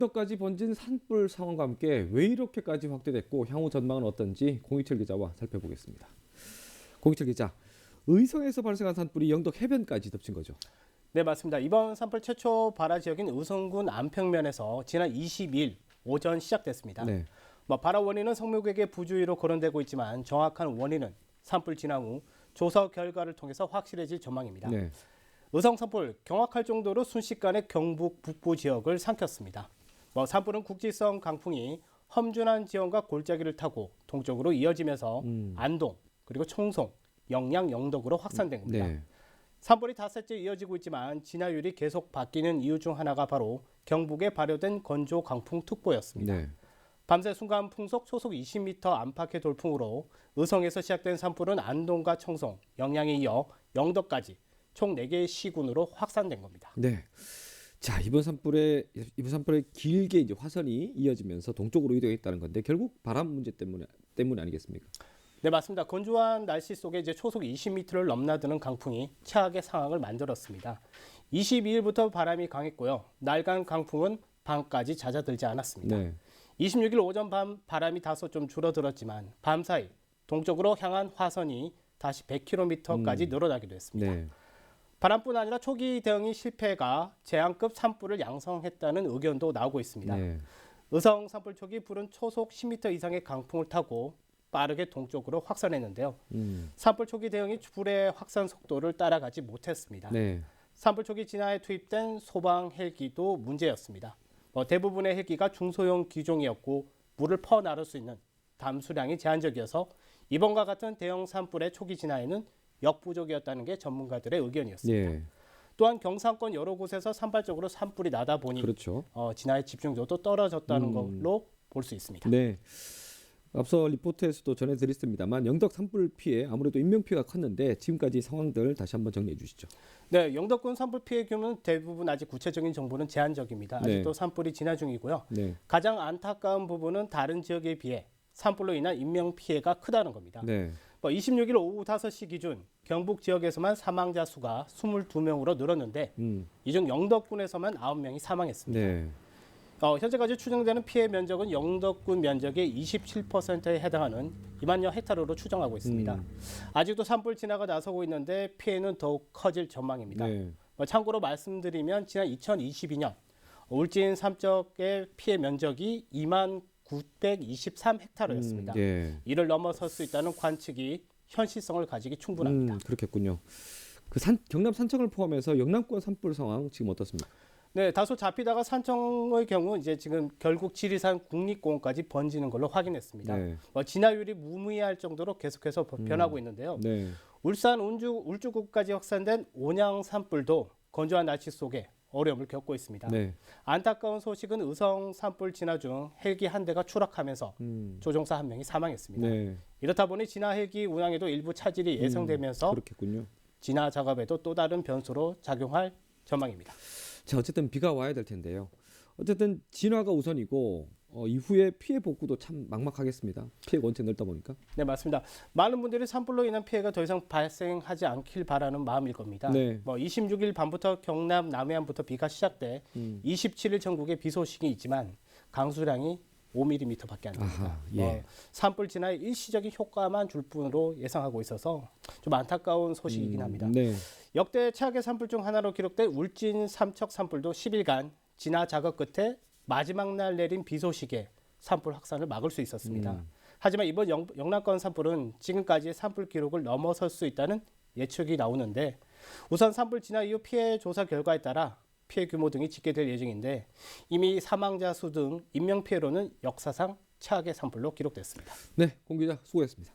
여기까지 번진 산불 상황과 함께 왜 이렇게까지 확대됐고 향후 전망은 어떤지 공희철 기자와 살펴보겠습니다. 공희철 기자, 의성에서 발생한 산불이 영덕 해변까지 덮친 거죠? 네, 맞습니다. 이번 산불 최초 발화 지역인 의성군 안평면에서 지난 22일 오전 시작됐습니다. 네. 발화 원인은 성묘객의 부주의로 거론되고 있지만 정확한 원인은 산불 진화 후 조사 결과를 통해서 확실해질 전망입니다. 네. 의성 산불 경악할 정도로 순식간에 경북 북부 지역을 삼켰습니다. 산불은 국지성 강풍이 험준한 지형과 골짜기를 타고 동쪽으로 이어지면서 안동, 그리고 청송, 영양, 영덕으로 확산된 겁니다. 네. 산불이 닷새째 이어지고 있지만 진화율이 계속 바뀌는 이유 중 하나가 바로 경북에 발효된 건조 강풍특보였습니다. 네. 밤새 순간 풍속 초속 20m 안팎의 돌풍으로 의성에서 시작된 산불은 안동과 청송, 영양에 이어 영덕까지 총 4개의 시군으로 확산된 겁니다. 네. 자, 이번 산불에 길게 이제 화선이 이어지면서 동쪽으로 이동했다는 건데 결국 바람 문제 때문에 아니겠습니까? 네, 맞습니다. 건조한 날씨 속에 이제 초속 20m를 넘나드는 강풍이 최악의 상황을 만들었습니다. 22일부터 바람이 강했고요. 날간 강풍은 밤까지 잦아들지 않았습니다. 네. 26일 오전 밤 바람이 다소 좀 줄어들었지만 밤사이 동쪽으로 향한 화선이 다시 100km까지 늘어나기도 했습니다. 네. 바람뿐 아니라 초기 대응이 실패가 재앙급 산불을 양성했다는 의견도 나오고 있습니다. 네. 의성 산불 초기 불은 초속 10m 이상의 강풍을 타고 빠르게 동쪽으로 확산했는데요. 산불 초기 대응이 불의 확산 속도를 따라가지 못했습니다. 네. 산불 초기 진화에 투입된 소방 헬기도 문제였습니다. 대부분의 헬기가 중소형 기종이었고 물을 퍼나를 수 있는 담수량이 제한적이어서 이번과 같은 대형 산불의 초기 진화에는 역부족이었다는 게 전문가들의 의견이었습니다. 네. 또한 경상권 여러 곳에서 산발적으로 산불이 나다 보니 그렇죠. 진화의 집중도도 떨어졌다는 걸로 볼 수 있습니다. 네. 앞서 리포트에서도 전해드렸습니다만 영덕 산불 피해 아무래도 인명 피해가 컸는데 지금까지 상황들 다시 한번 정리해 주시죠. 네, 영덕군 산불 피해 규모는 대부분 아직 구체적인 정보는 제한적입니다. 아직도 네. 산불이 진화 중이고요. 네. 가장 안타까운 부분은 다른 지역에 비해 산불로 인한 인명 피해가 크다는 겁니다. 네. 26일 오후 5시 기준 경북 지역에서만 사망자 수가 22명으로 늘었는데 이 중 영덕군에서만 9명이 사망했습니다. 네. 현재까지 추정되는 피해 면적은 영덕군 면적의 27%에 해당하는 2만여 헥타르로 추정하고 있습니다. 아직도 산불 진화가 나서고 있는데 피해는 더욱 커질 전망입니다. 네. 참고로 말씀드리면 지난 2022년 울진 삼척의 피해 면적이 2만 923헥타르였습니다. 네. 이를 넘어설 수 있다는 관측이 현실성을 가지기 충분합니다. 그렇겠군요. 경남 산청을 포함해서 영남권 산불 상황 지금 어떻습니까? 네, 다소 잡히다가 산청의 경우 이제 지금 결국 지리산 국립공원까지 번지는 걸로 확인했습니다. 네. 진화율이 무의미할 정도로 계속해서 변하고 있는데요. 네. 울산 울주군까지 확산된 온양 산불도 건조한 날씨 속에 어려움을 겪고 있습니다. 네. 안타까운 소식은 의성 산불 진화 중 헬기 한 대가 추락하면서 조종사 한 명이 사망했습니다. 네. 이렇다 보니 진화 헬기 운항에도 일부 차질이 예상되면서 그렇겠군요. 진화 작업에도 또 다른 변수로 작용할 전망입니다. 자, 어쨌든 비가 와야 될 텐데요. 어쨌든 진화가 우선이고 이후에 피해 복구도 참 막막하겠습니다. 피해가 원체 넓다 보니까. 네, 맞습니다. 많은 분들이 산불로 인한 피해가 더 이상 발생하지 않길 바라는 마음일 겁니다. 네. 26일 밤부터 경남 남해안부터 비가 시작돼 27일 전국에 비 소식이 있지만 강수량이 5mm밖에 안 됩니다. 아하, 예. 산불 진화의 일시적인 효과만 줄 뿐으로 예상하고 있어서 좀 안타까운 소식이긴 합니다. 네. 역대 최악의 산불 중 하나로 기록된 울진 삼척 산불도 10일간 진화 작업 끝에 마지막 날 내린 비 소식에 산불 확산을 막을 수 있었습니다. 하지만 이번 영남권 산불은 지금까지의 산불 기록을 넘어설 수 있다는 예측이 나오는데 우선 산불 진화 이후 피해 조사 결과에 따라 피해 규모 등이 집계될 예정인데 이미 사망자 수 등 인명 피해로는 역사상 최악의 산불로 기록됐습니다. 네, 공 기자 수고했습니다.